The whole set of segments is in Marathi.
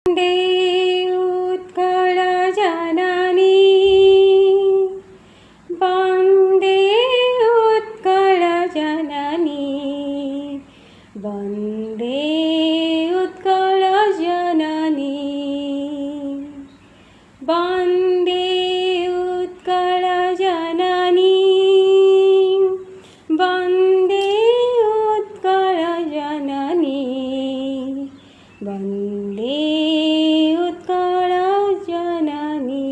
वन्दे उत्कलजननी वन्दे उत्कलजननी वन्दे उत्कलजननी वन्दे उत्कलजननी वन्दे उत्कलजननी वन्दे उत्कलजननी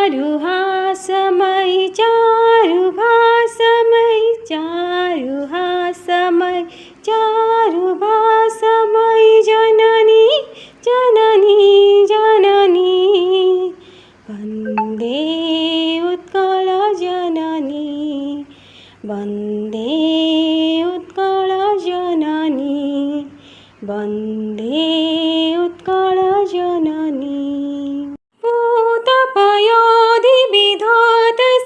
चारुहासमय चारुभासमय चारुहासमय चारुभासमय जननी जननी जननी वन्दे उत्कलजननी वन्दे उत्कलजननी वन्दे उत्कलजननी भूतपयोधिविधौत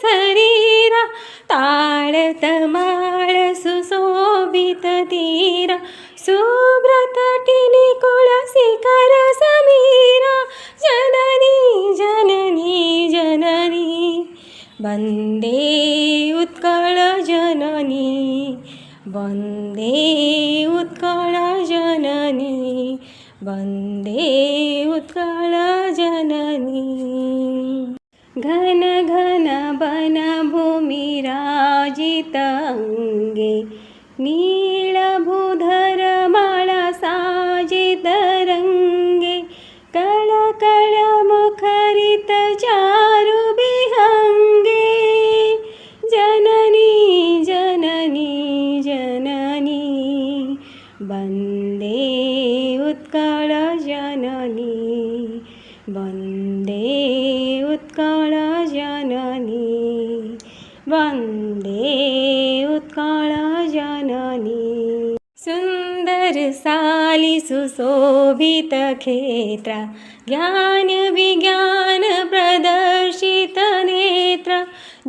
शरीरा ताळतमाळ सुशोभित तीरा सुब्रतटिनिकुलशिखर समीरा जननी जननी जननी वन्दे उत्कलजननी वन्दे उत्कलजननी वन्दे उत्कलजननी घन घन वन भूमिराजित अंगे नीलभूधर माला साजित रंगे कळ कळ मुखरित चारु विहंगे जननी जननी जननी वन्दे उत्कलजननी वन्दे उत्कलजननी वन्दे उत्कलजननी सुंदर साली सुशोभित क्षेत्र ज्ञान विज्ञान प्रदर्शित नेत्र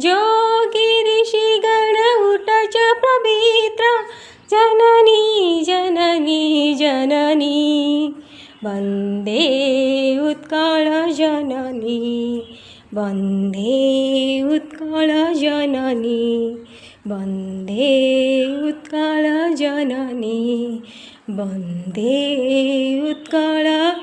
जोगी ऋषिगण उटच पवित्र जननी जननी जननी वन्दे उत्कलजननी वन्दे उत्कलजननी वन्दे उत्कलजननी वन्दे उत्कलजननी।